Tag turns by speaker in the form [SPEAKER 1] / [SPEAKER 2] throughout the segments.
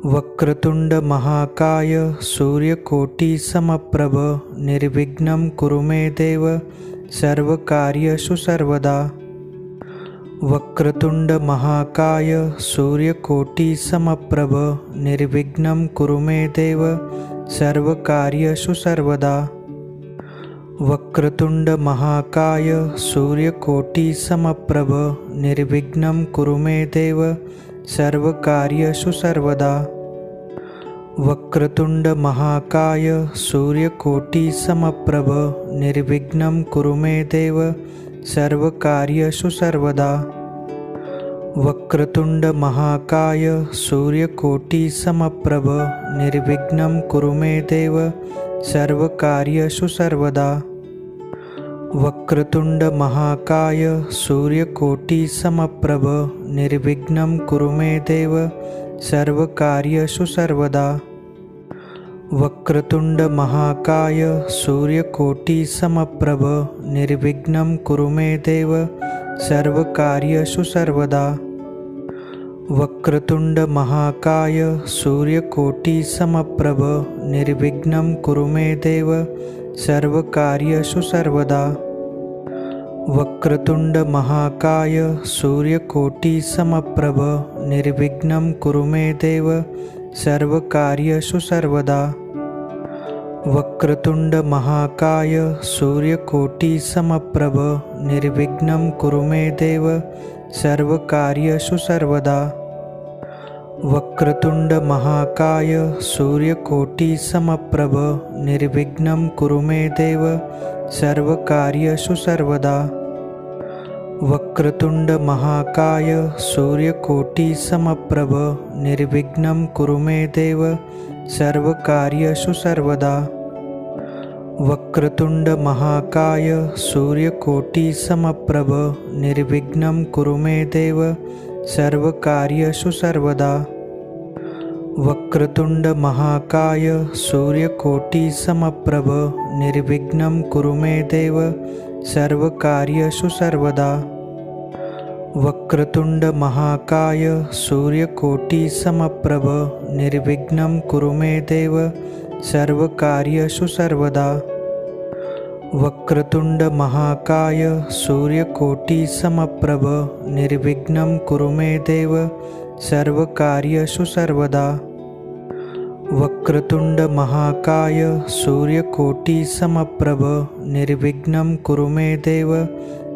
[SPEAKER 1] वक्रतुंड महाकाय सूर्यकोटि समप्रभ निर्विघ्नं कुरु मे देव सर्वकार्येषु सर्वदा। वक्रतुंड महाकाय सूर्यकोटि समप्रभ निर्विघ्नं कुरु मे देव सर्वकार्येषु सर्वदा। वक्रतुंड महाकाय सूर्यकोटि समप्रभ निर्विघ्नं कुरु मे देव सर्वकार्येषु सर्वदा। वक्रतुंड महाकाय सूर्यकोटि समप्रभ निर्विघ्नं कुरु मे देव सर्वकार्येषु सर्वदा। वक्रतुंड महाकाय सूर्यकोटि समप्रभ निर्विघ्नं कुरु मे देव सर्वकार्येषु सर्वदा। वक्रतुंड महाकाय सूर्यकोटि समप्रभ निर्विघ्नं कुरु मे देव सर्वकार्येषु सर्वदा। वक्रतुंड महाकाय सूर्यकोटि समप्रभ निर्विघ्नं कुरु मे देव सर्वकार्येषु सर्वदा। वक्रतुंड महाकाय सूर्यकोटि समप्रभ निर्विघ्नं कुरु मे देव सर्वकार्येषु सर्वदा। वक्रतुंड महाकाय सूर्यकोटि समप्रभ निर्विघ्नं कुरु मे देव सर्वकार्येषु सर्वदा। वक्रतुंड महाकाय सूर्यकोटि समप्रभ निर्विघ्नं कुरु मे देव सर्वकार्येषु सर्वदा। वक्रतुंड महाकाय सूर्यकोटि समप्रभ निर्विघ्नं कुरु मे देव सर्वकार्येषु सर्वदा। वक्रतुंड महाकाय सूर्यकोटि समप्रभ निर्विघ्नं कुरु मे देव सर्वकार्येषु सर्वदा। वक्रतुंड महाकाय सूर्यकोटि समप्रभ निर्विघ्नं कुरु मे देव सर्वकार्येषु सर्वदा। वक्रतुंड महाकाय सूर्यकोटि समप्रभ निर्विघ्नं कुरु मे देव सर्वकार्येषु सर्वदा। वक्रतुंड महाकाय सूर्यकोटि समप्रभ निर्विघ्नं कुरु मे देव सर्वकार्येषु सर्वदा। वक्रतुंड महाकाय सूर्यकोटि समप्रभ निर्विघ्नं कुरु मे देव सर्वकार्येषु सर्वदा। वक्रतुंड महाकाय सूर्यकोटि समप्रभ निर्विघ्नं कुरु मे देव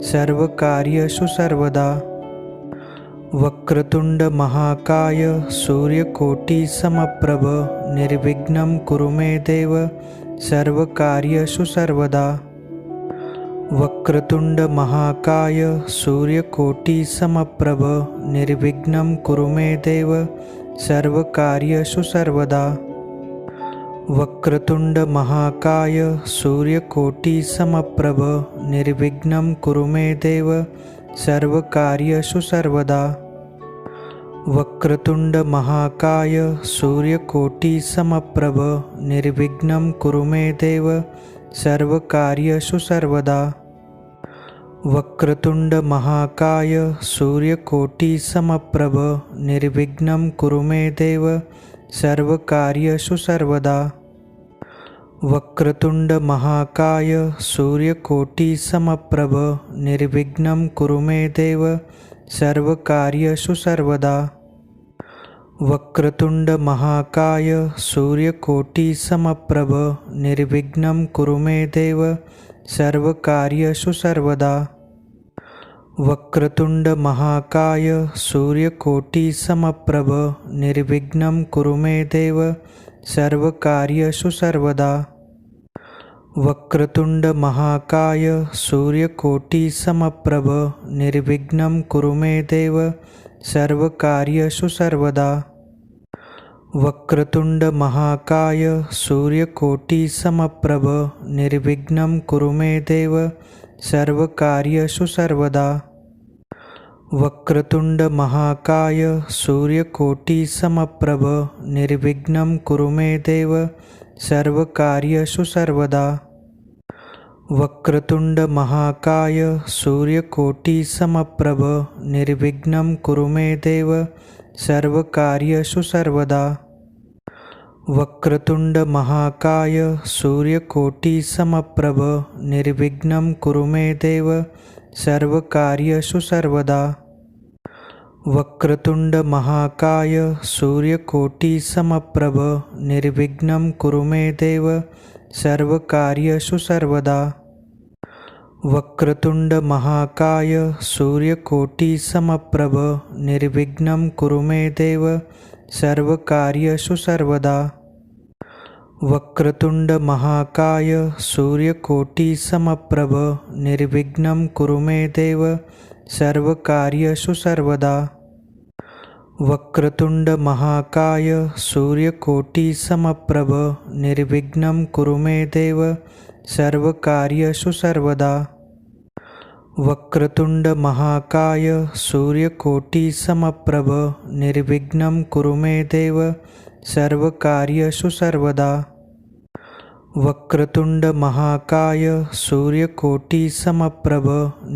[SPEAKER 1] सर्वकार्येषु सर्वदा। वक्रतुंड महाकाय सूर्यकोटि समप्रभ निर्विघ्नं कुरु मे देव सर्वकार्येषु सर्वदा। वक्रतुंड महाकाय सूर्यकोटि समप्रभ निर्विघ्नं कुरु मे देव सर्वकार्येषु सर्वदा। वक्रतुंड महाकाय सूर्यकोटि समप्रभ निर्विघ्नं कुरु मे देव सर्वकार्येषु सर्वदा। वक्रतुंड महाकाय सूर्यकोटि समप्रभ निर्विघ्नं कुरु मे देव सर्वकार्येषु सर्वदा। वक्रतुंड महाकाय सूर्यकोटि समप्रभ निर्विघ्नं कुरु मे देव सर्वकार्येषु सर्वदा। वक्रतुंड महाकाय सूर्यकोटि समप्रभ निर्विघ्नं कुरु मे देव सर्वकार्येषु सर्वदा। वक्रतुंड महाकाय सूर्यकोटि समप्रभ निर्विघ्नं कुरु मे देव सर्वकार्येषु सर्वदा। वक्रतुंड महाकाय सूर्यकोटि समप्रभ निर्विघ्नं कुरु मे देव सर्वकार्येषु सर्वदा। वक्रतुंड महाकाय सूर्यकोटि समप्रभ निर्विघ्नं कुरु मे देव सर्वकार्येषु सर्वदा। वक्रतुंड महाकाय सूर्यकोटि समप्रभ निर्विघ्नं कुरु मे देव सर्वकार्येषु सर्वदा। वक्रतुंड महाकाय सूर्यकोटि समप्रभ निर्विघ्नं कुरु मे देव सर्वकार्येषु सर्वदा। वक्रतुंड महाकाय सूर्यकोटि समप्रभ निर्विघ्नं कुरु मे देव सर्वकार्येषु सर्वदा। वक्रतुंड महाकाय सूर्यकोटि समप्रभ निर्विघ्नं कुरु मे देव सर्वकार्येषु सर्वदा। वक्रतुंड महाकाय सूर्यकोटि समप्रभ निर्विघ्नं कुरु मे देव सर्वकार्येषु सर्वदा। वक्रतुंड महाकाय सूर्यकोटि समप्रभ निर्विघ्नं कुरु मे देव सर्वकार्येषु सर्वदा। वक्रतुंड महाकाय सूर्यकोटि समप्रभ निर्विघ्नं कुरु मे देव सर्वकार्येषु सर्वदा। वक्रतुंड महाकाय सूर्यकोटि समप्रभ निर्विघ्नं कुरु मे देव सर्वकार्येषु सर्वदा। वक्रतुंड महाकाय सूर्यकोटि समप्रभ निर्विघ्नं कुरु मे देव सर्वकार्येषु सर्वदा। वक्रतुंड महाकाय सूर्यकोटि समप्रभ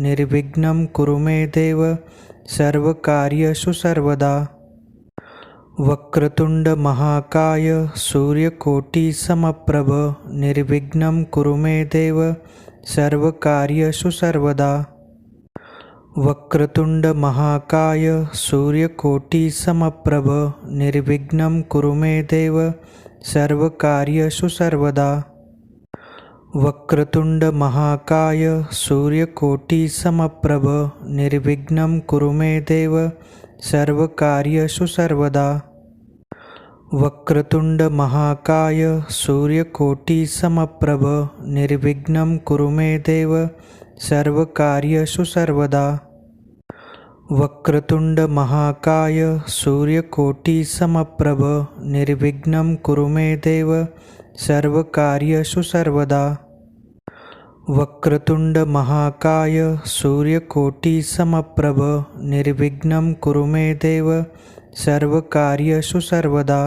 [SPEAKER 1] निर्विघ्नं कुरु मे देव सर्वकार्येषु सर्वदा। वक्रतुंड महाकाय सूर्यकोटि समप्रभ निर्विघ्नं कुरु मे देव सर्वकार्येषु सर्वदा। वक्रतुंड महाकाय सूर्यकोटि समप्रभ निर्विघ्नं कुरु मे देव सर्वकार्येषु सर्वदा। वक्रतुंड महाकाय सूर्यकोटि समप्रभ निर्विघ्नं कुरु मे देव सर्वकार्येषु सर्वदा। वक्रतुंड महाकाय सूर्यकोटि समप्रभ निर्विघ्नं कुरु मे देव सर्वकार्येषु सर्वदा। वक्रतुंड महाकाय सूर्यकोटि समप्रभ निर्विघ्नं कुरु मे देव सर्वकार्येषु सर्वदा। वक्रतुंड महाकाय सूर्यकोटि समप्रभ निर्विघ्नं कुरु मे देव सर्वकार्येषु सर्वदा।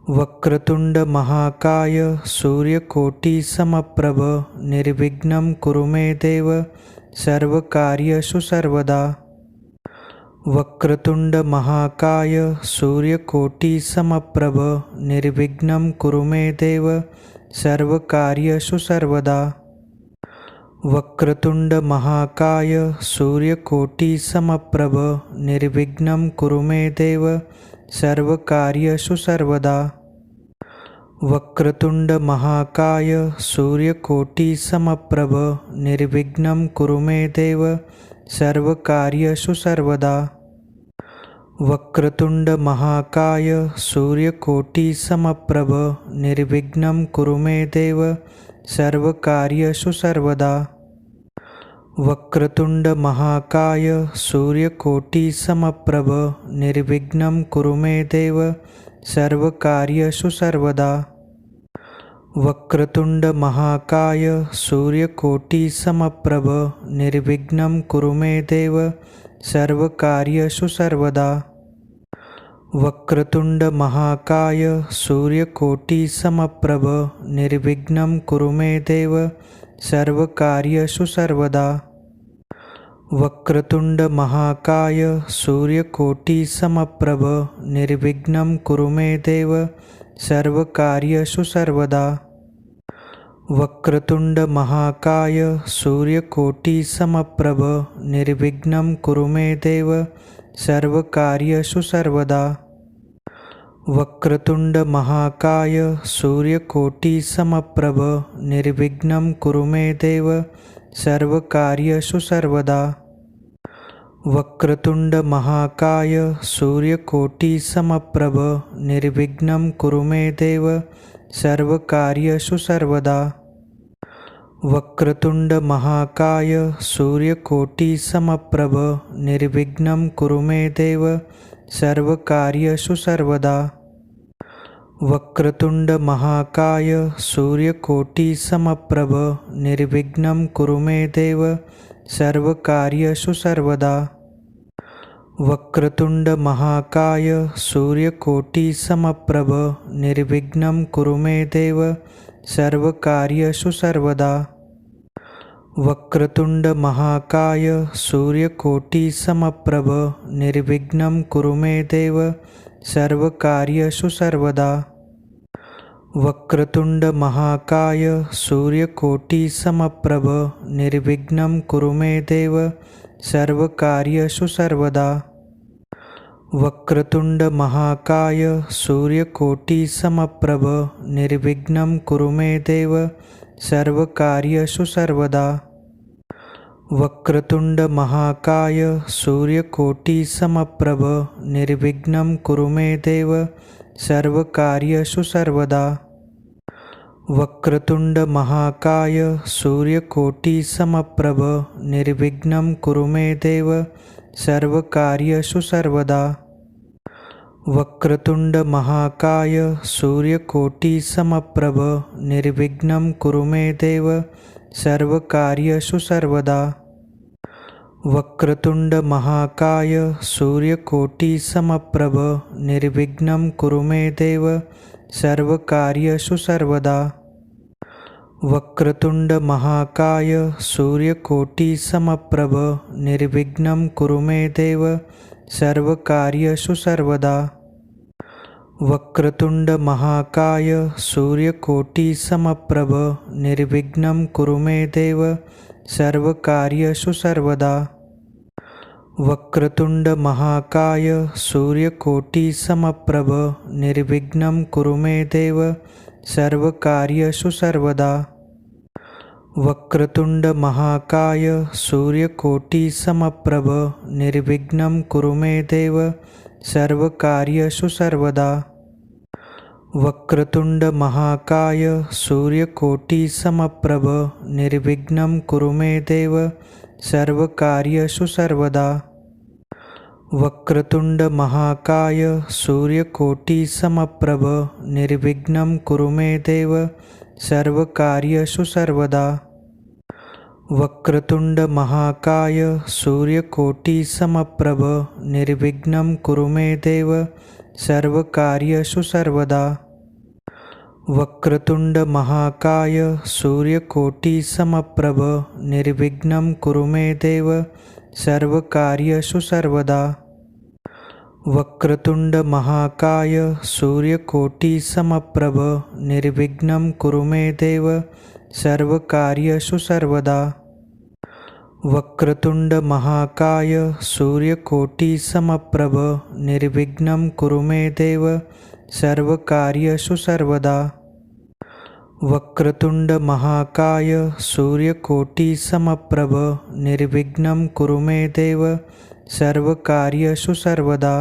[SPEAKER 1] वक्रतुंड महाकाय सूर्यकोटि समप्रभ निर्विघ्नं कुरु मे देव सर्वकार्येषु सर्वदा। वक्रतुंड महाकाय सूर्यकोटि समप्रभ निर्विघ्नं कुरु मे देव सर्वकार्येषु सर्वदा। वक्रतुंड महाकाय सूर्यकोटि समप्रभ निर्विघ्नं कुरु मे देव सर्वकार्येषु सर्वदा। वक्रतुंड महाकाय सूर्यकोटि समप्रभ निर्विघ्नं कुरु मे देव सर्वकार्येषु सर्वदा। वक्रतुंड महाकाय सूर्यकोटि समप्रभ निर्विघ्नं कुरु मे देव सर्वकार्येषु सर्वदा। वक्रतुंड महाकाय सूर्यकोटि समप्रभ निर्विघ्नं कुरु मे देव सर्वकार्येषु सर्वदा। वक्रतुंड महाकाय सूर्यकोटि समप्रभ निर्विघ्नं कुरु मे देव सर्वकार्येषु सर्वदा। वक्रतुंड महाकाय सूर्यकोटि समप्रभ निर्विघ्नं कुरु मे देव सर्वकार्येषु सर्वदा। वक्रतुंड महाकाय सूर्यकोटि समप्रभ निर्विघ्नं कुरु मे देव सर्वकार्येषु सर्वदा। वक्रतुंड महाकाय सूर्यकोटि समप्रभ निर्विघ्नं कुरु मे देव सर्वकार्येषु सर्वदा। वक्रतुंड महाकाय सूर्यकोटि समप्रभ निर्विघ्नं कुरु मे देव सर्वकार्येषु सर्वदा। वक्रतुंड महाकाय सूर्यकोटि समप्रभ निर्विघ्नं कुरु मे देव सर्वकार्येषु सर्वदा। वक्रतुंड महाकाय सूर्यकोटि समप्रभ निर्विघ्नं कुरु मे देव सर्वकार्येषु सर्वदा। वक्रतुंड महाकाय सूर्यकोटि समप्रभ निर्विघ्नं कुरु मे देव सर्वकार्येषु सर्वदा। वक्रतुंड महाकाय सूर्यकोटि समप्रभ निर्विघ्नं कुरु मे देव सर्वकार्येषु सर्वदा। वक्रतुंड महाकाय सूर्यकोटि समप्रभ निर्विघ्नं कुरु मे देव सर्वकार्येषु सर्वदा। वक्रतुंड महाकाय सूर्यकोटि समप्रभ निर्विघ्नं कुरु मे देव सर्वकार्येषु सर्वदा। वक्रतुंड महाकाय सूर्यकोटि समप्रभ निर्विघ्नं कुरु मे देव सर्वकार्येषु सर्वदा। वक्रतुंड महाकाय सूर्यकोटि समप्रभ निर्विघ्नं कुरु मे देव सर्वकार्येषु सर्वदा। वक्रतुंड महाकाय सूर्यकोटि समप्रभ निर्विघ्नं कुरु मे देव सर्वकार्येषु सर्वदा। वक्रतुंड महाकाय सूर्यकोटि समप्रभ निर्विघ्नं कुरु मे देव सर्वकार्येषु सर्वदा। वक्रतुंड महाकाय सूर्यकोटि समप्रभ निर्विघ्नं कुरु मे देव सर्वकार्येषु सर्वदा। वक्रतुंड महाकाय सूर्यकोटि समप्रभ निर्विघ्नं कुरु मे देव सर्वकार्येषु सर्वदा। वक्रतुंड महाकाय सूर्यकोटि समप्रभ निर्विघ्नं कुरु मे देव सर्वकार्येषु सर्वदा। वक्रतुंड महाकाय सूर्यकोटि समप्रभ निर्विघ्नं कुरु मे देव सर्वकार्येषु सर्वदा। वक्रतुंड महाकाय सूर्यकोटि समप्रभ निर्विघ्नं कुरु मे देव सर्वकार्येषु सर्वदा। वक्रतुंड महाकाय सूर्यकोटि समप्रभ निर्विघ्नं कुरु मे देव सर्वकार्येषु सर्वदा। वक्रतुंड महाकाय सूर्यकोटि समप्रभ निर्विघ्नं कुरु मे देव सर्वकार्येषु सर्वदा। वक्रतुंड महाकाय सूर्यकोटि समप्रभ निर्विघ्नं कुरु मे देव सर्वकार्येषु सर्वदा। वक्रतुंड महाकाय सूर्यकोटि समप्रभ निर्विघ्नं कुरु मे देव सर्वकार्येषु सर्वदा। वक्रतुंड महाकाय सूर्यकोटि समप्रभ निर्विघ्नं कुरु मे देव सर्वकार्येषु सर्वदा। वक्रतुंड महाकाय सूर्यकोटि समप्रभ निर्विघ्नं कुरु मे देव सर्वकार्येषु सर्वदा। वक्रतुंड महाकाय सूर्यकोटि समप्रभ निर्विघ्नं कुरु मे देव सर्वकार्येषु सर्वदा।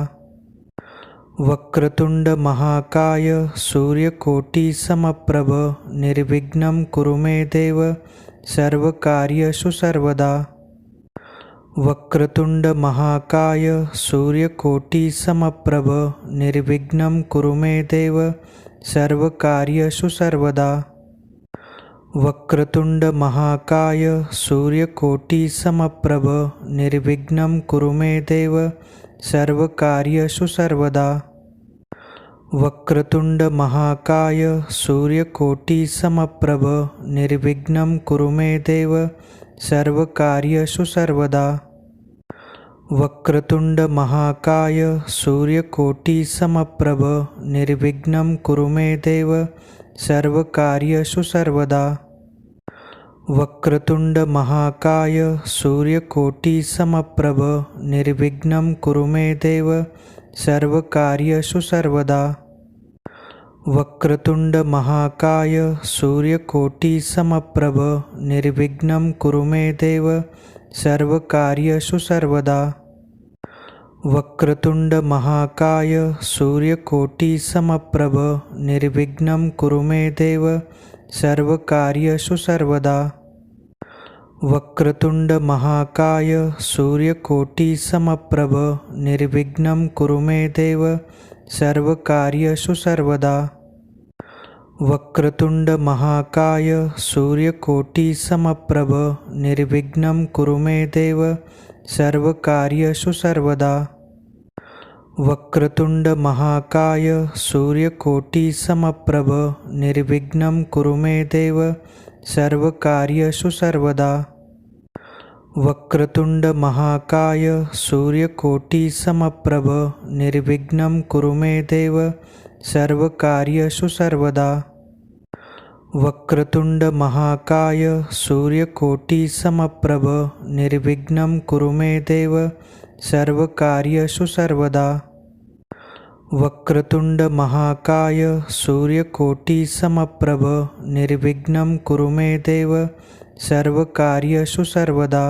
[SPEAKER 1] वक्रतुंड महाकाय सूर्यकोटि समप्रभ निर्विघ्नं कुरु मे देव सर्वकार्येषु सर्वदा। वक्रतुंड महाकाय सूर्यकोटि समप्रभ निर्विघ्नं कुरु मे देव सर्वकार्येषु सर्वदा। वक्रतुंड महाकाय सूर्यकोटि समप्रभ निर्विघ्नं कुरु मे देव सर्वकार्येषु सर्वदा। वक्रतुंड महाकाय सूर्यकोटि समप्रभ निर्विघ्नं कुरु मे देव सर्वकार्येषु सर्वदा। वक्रतुंड महाकाय सूर्यकोटि समप्रभ निर्विघ्नं कुरु मे देव सर्वकार्येषु सर्वदा। वक्रतुंड महाकाय सूर्यकोटि समप्रभ निर्विघ्नं कुरु मे देव सर्वकार्येषु सर्वदा। वक्रतुंड महाकाय सूर्यकोटि समप्रभ निर्विघ्नं कुरु मे देव सर्वकार्येषु सर्वदा। वक्रतुंड महाकाय सूर्यकोटि समप्रभ निर्विघ्नं कुरु मे देव सर्वकार्येषु सर्वदा। वक्रतुंड महाकाय सूर्यकोटि समप्रभ निर्विघ्नं कुरु मे देव सर्वकार्येषु सर्वदा। वक्रतुंड महाकाय सूर्यकोटि समप्रभ निर्विघ्नं कुरु मे देव सर्वकार्येषु सर्वदा। वक्रतुंड महाकाय सूर्यकोटि समप्रभ निर्विघ्नं कुरु मे देव सर्वकार्येषु सर्वदा। वक्रतुंड महाकाय सूर्यकोटि समप्रभ निर्विघ्नं कुरु मे देव सर्वकार्येषु सर्वदा। वक्रतुंड महाकाय सूर्यकोटि समप्रभ निर्विघ्नं कुरु मे देव सर्वकार्येषु सर्वदा। वक्रतुंड महाकाय सूर्यकोटि समप्रभ निर्विघ्नं कुरु मे देव सर्वकार्येषु सर्वदा।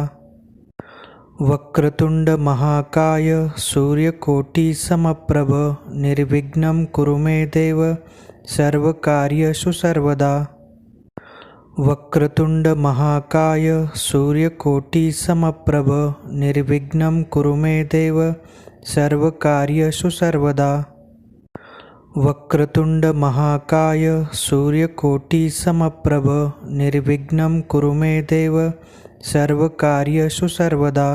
[SPEAKER 1] वक्रतुंड महाकाय सूर्यकोटि समप्रभ निर्विघ्नं कुरु मे देव सर्वकार्येषु सर्वदा। वक्रतुंड महाकाय सूर्यकोटि समप्रभ निर्विघ्नं कुरु मे देव सर्वकार्येषु सर्वदा। वक्रतुंड महाकाय सूर्यकोटि समप्रभ निर्विघ्नं कुरु मे देव सर्वकार्येषु सर्वदा।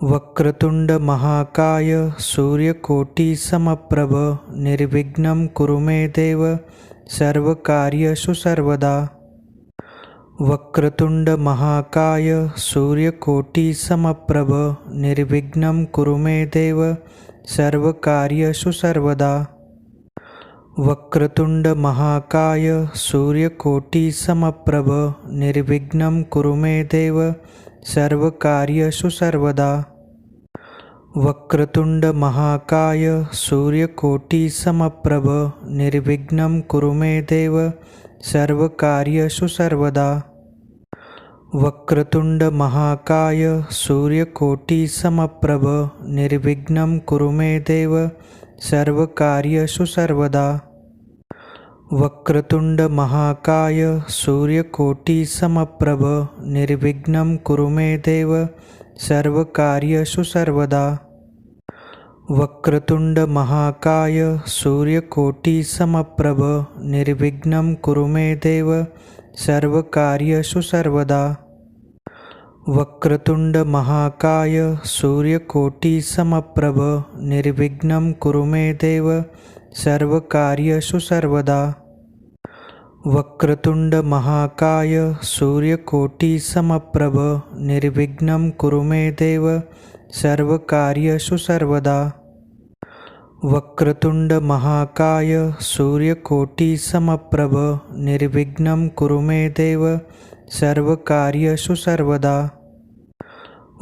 [SPEAKER 1] वक्रतुंड महाकाय सूर्यकोटि समप्रभ निर्विघ्नं कुरु मे देव सर्वकार्येषु सर्वदा। वक्रतुंड महाकाय सूर्यकोटि समप्रभ निर्विघ्नं कुरु मे देव सर्वकार्येषु सर्वदा। वक्रतुंड महाकाय सूर्यकोटि समप्रभ निर्विघ्नं कुरु मे देव सर्वकार्येषु सर्वदा। वक्रतुंड महाकाय सूर्यकोटि समप्रभ निर्विघ्नं कुरु मे देव सर्वकार्येषु सर्वदा। वक्रतुंड महाकाय सूर्यकोटि समप्रभ निर्विघ्नं कुरु मे देव सर्वकार्येषु सर्वदा। वक्रतुंड महाकाय सूर्यकोटि समप्रभ निर्विघ्नं कुरु मे देव सर्वकार्येषु सर्वदा। वक्रतुंड महाकाय सूर्यकोटि समप्रभ निर्विघ्नं कुरु मे देव सर्वकार्येषु सर्वदा। वक्रतुंड महाकाय सूर्यकोटि समप्रभ निर्विघ्नं कुरु मे देव सर्वकार्येषु सर्वदा। वक्रतुंड महाकाय सूर्यकोटि समप्रभ निर्विघ्नं कुरु मे देव सर्वकार्येषु सर्वदा। वक्रतुंड महाकाय सूर्यकोटि समप्रभ निर्विघ्नं कुरु मे देव सर्वकार्येषु सर्वदा।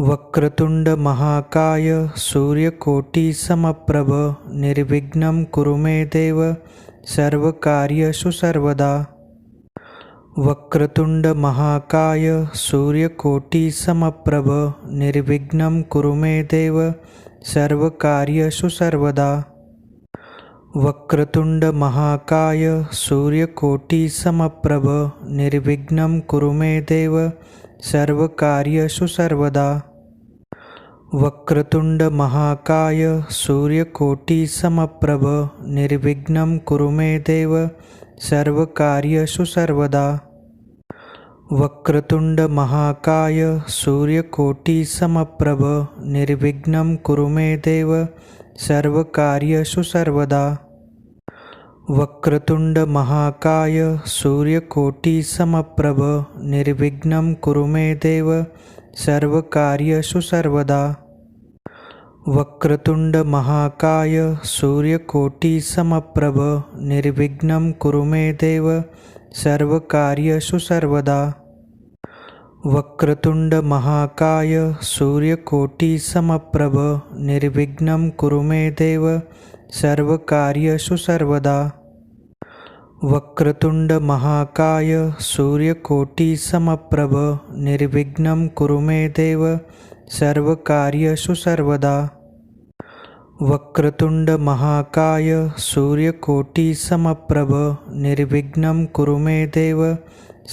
[SPEAKER 1] वक्रतुंड महाकाय सूर्यकोटि समप्रभ निर्विघ्नं कुरु मे देव सर्वकार्येषु सर्वदा। वक्रतुंड महाकाय सूर्यकोटि समप्रभ निर्विघ्नं कुरु मे देव सर्वकार्येषु सर्वदा। वक्रतुंड महाकाय सूर्यकोटि समप्रभ निर्विघ्नं कुरु मे देव सर्वकार्येषु सर्वदा। वक्रतुंड महाकाय सूर्यकोटि समप्रभ निर्विघ्नं कुरु मे देव सर्वकार्येषु सर्वदा। वक्रतुंड महाकाय सूर्यकोटि समप्रभ निर्विघ्नं कुरु मे देव सर्वकार्येषु सर्वदा। वक्रतुंड महाकाय सूर्यकोटि समप्रभ निर्विघ्नं कुरु मे देव सर्वकार्येषु सर्वदा। वक्रतुंड महाकाय सूर्यकोटि समप्रभ निर्विघ्नं कुरु मे देव सर्वकार्येषु सर्वदा। वक्रतुंड महाकाय सूर्यकोटि समप्रभ निर्विघ्नं कुरु मे देव सर्वकार्येषु सर्वदा। वक्रतुंड महाकाय सूर्यकोटि समप्रभ निर्विघ्नं कुरु मे देव सर्वकार्येषु सर्वदा। वक्रतुंड महाकाय सूर्यकोटि समप्रभ निर्विघ्नं कुरु मे देव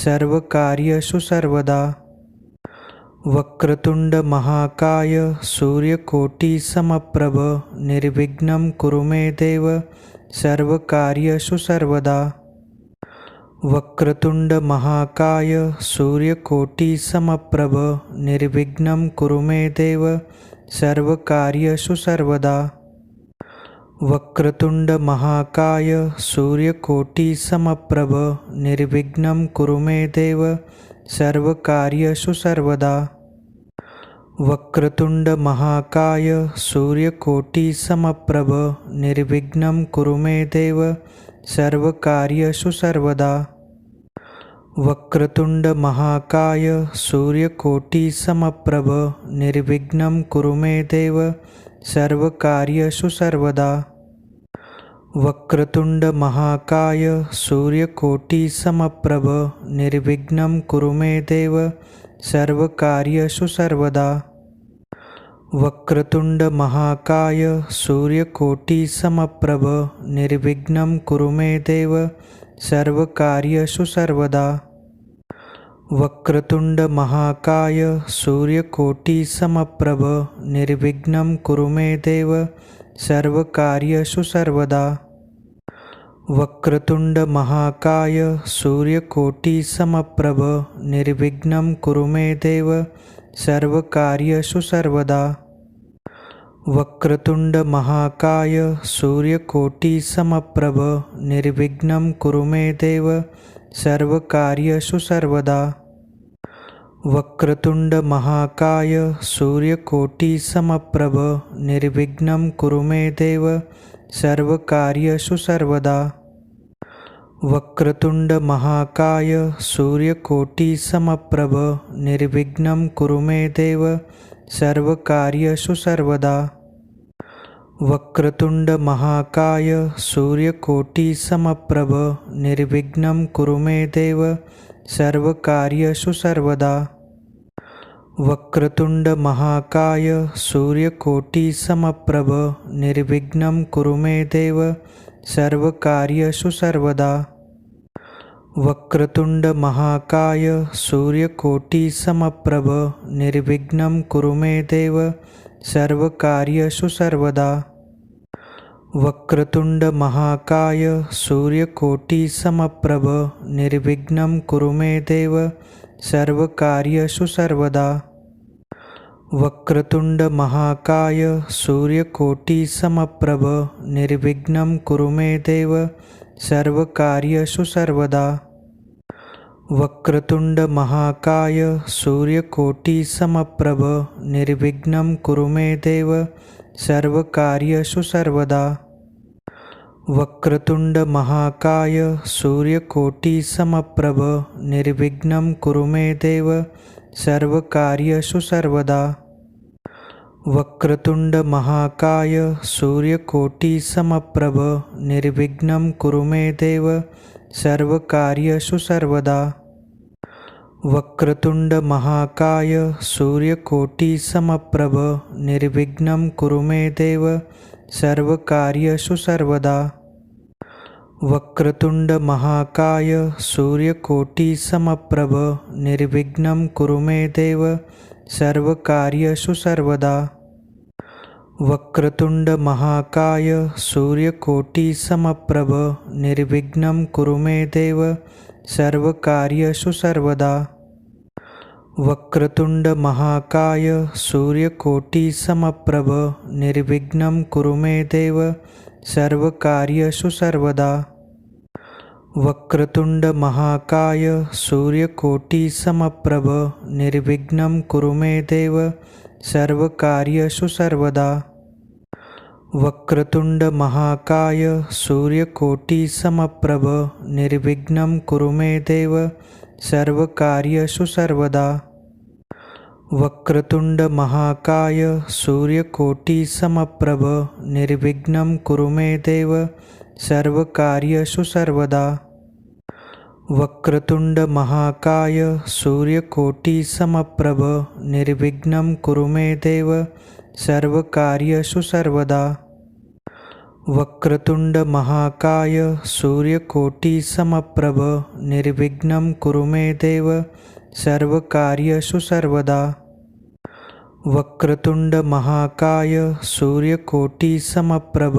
[SPEAKER 1] सर्वकार्येषु सर्वदा। वक्रतुंड महाकाय सूर्यकोटि समप्रभ निर्विघ्नं कुरु मे देव सर्वकार्येषु सर्वदा। वक्रतुंड महाकाय सूर्यकोटि समप्रभ निर्विघ्नं कुरु मे देव सर्वकार्येषु सर्वदा। वक्रतुंड महाकाय सूर्यकोटि समप्रभ निर्विघ्नं कुरु मे देव सर्वकार्येषु सर्वदा। वक्रतुंड महाकाय सूर्यकोटि समप्रभ निर्विघ्नं कुरु मे देव सर्वकार्येषु सर्वदा। वक्रतुंड महाकाय सूर्यकोटि समप्रभ निर्विघ्नं कुरु मे देव सर्वकार्येषु सर्वदा। वक्रतुंड महाकाय सूर्यकोटि समप्रभ निर्विघ्नं कुरु मे देव सर्वकार्येषु सर्वदा। वक्रतुंड महाकाय सूर्यकोटि समप्रभ निर्विघ्नं कुरु मे देव सर्वकार्येषु सर्वदा। वक्रतुंड महाकाय सूर्यकोटि समप्रभ निर्विघ्नं कुरु मे देव सर्वकार्येषु सर्वदा। वक्रतुंड महाकाय सूर्यकोटि समप्रभ निर्विघ्नं कुरु मे देव सर्वकार्येषु सर्वदा। वक्रतुंड महाकाय सूर्यकोटि समप्रभ निर्विघ्नं कुरु मे देव सर्वकार्येषु सर्वदा। वक्रतुंड महाकाय सूर्यकोटि समप्रभ निर्विघ्नं कुरु मे देव सर्वकार्येषु सर्वदा। वक्रतुंड महाकाय सूर्यकोटि समप्रभ निर्विघ्नं कुरु मे देव सर्वकार्येषु सर्वदा। वक्रतुंड महाकाय सूर्यकोटि समप्रभ निर्विघ्नं कुरु मे देव सर्वकार्येषु सर्वदा। वक्रतुंड महाकाय सूर्यकोटि समप्रभ निर्विघ्नं कुरु मे देव सर्वकार्येषु सर्वदा। वक्रतुंड महाकाय सूर्यकोटि समप्रभ निर्विघ्नं कुरु मे देव सर्वकार्येषु सर्वदा। वक्रतुंड महाकाय सूर्यकोटि समप्रभ निर्विघ्नं कुरु मे देव सर्वकार्येषु सर्वदा। वक्रतुंड महाकाय सूर्यकोटि समप्रभ निर्विघ्नं कुरु मे देव सर्वकार्येषु सर्वदा। वक्रतुंड महाकाय सूर्यकोटि समप्रभ निर्विघ्नं कुरु मे देव सर्वकार्येषु सर्वदा। वक्रतुंड महाकाय सूर्यकोटि समप्रभ निर्विघ्नं कुरु मे देव सर्वकार्येषु सर्वदा। वक्रतुंड महाकाय सूर्यकोटि समप्रभ निर्विघ्नं कुरु मे देव सर्वकार्येषु सर्वदा। वक्रतुंड महाकाय सूर्यकोटि समप्रभ निर्विघ्नं कुरु मे देव सर्वकार्येषु सर्वदा। वक्रतुंड महाकाय सूर्यकोटि समप्रभ निर्विघ्नं कुरु मे देव सर्वकार्येषु सर्वदा। वक्रतुंड महाकाय सूर्यकोटि समप्रभ निर्विघ्नं कुरु मे देव सर्वकार्येषु सर्वदा। वक्रतुंड महाकाय सूर्यकोटि समप्रभ निर्विघ्नं कुरु मे देव सर्वकार्येषु सर्वदा। वक्रतुंड महाकाय सूर्यकोटि समप्रभ निर्विघ्नं कुरु मे देव सर्वकार्येषु सर्वदा। वक्रतुंड महाकाय सूर्यकोटि समप्रभ निर्विघ्नं कुरु मे देव सर्वकार्येषु सर्वदा। वक्रतुंड महाकाय सूर्यकोटि समप्रभ निर्विघ्नं कुरु मे देव सर्वकार्येषु सर्वदा। वक्रतुंड महाकाय सूर्यकोटि समप्रभ निर्विघ्नं कुरु मे देव सर्वकार्येषु सर्वदा। वक्रतुंड महाकाय सूर्यकोटि समप्रभ निर्विघ्नं कुरु मे देव सर्वकार्येषु सर्वदा। वक्रतुंड महाकाय सूर्यकोटि समप्रभ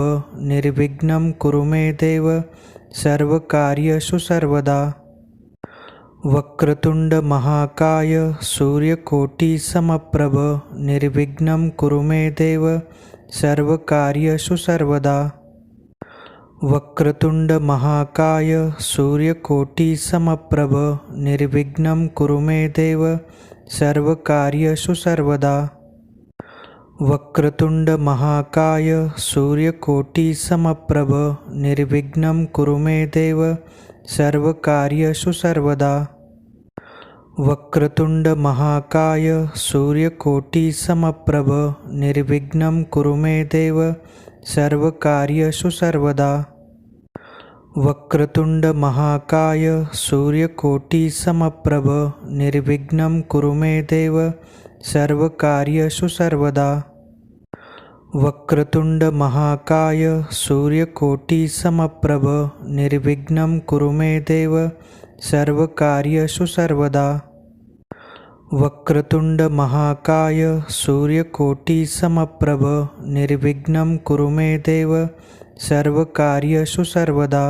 [SPEAKER 1] निर्विघ्नं कुरु मे देव सर्वकार्येषु सर्वदा। वक्रतुंड महाकाय सूर्यकोटि समप्रभ निर्विघ्नं कुरु मे देव सर्वकार्येषु सर्वदा। वक्रतुंड महाकाय सूर्यकोटि समप्रभ निर्विघ्नं कुरु मे देव सर्वकार्येषु सर्वदा। वक्रतुंड महाकाय सूर्यकोटि समप्रभ निर्विघ्नं कुरु मे देव सर्वकार्येषु सर्वदा। वक्रतुंड महाकाय सूर्यकोटि समप्रभ निर्विघ्नं कुरु मे देव सर्वकार्येषु सर्वदा। वक्रतुंड महाकाय सूर्यकोटि समप्रभ निर्विघ्नं कुरु मे देव सर्वकार्येषु सर्वदा। वक्रतुंड महाकाय सूर्यकोटि समप्रभ निर्विघ्नं कुरु मे देव सर्वकार्येषु सर्वदा। वक्रतुंड महाकाय सूर्यकोटि समप्रभ निर्विघ्नं कुरु मे देव सर्वकार्येषु सर्वदा।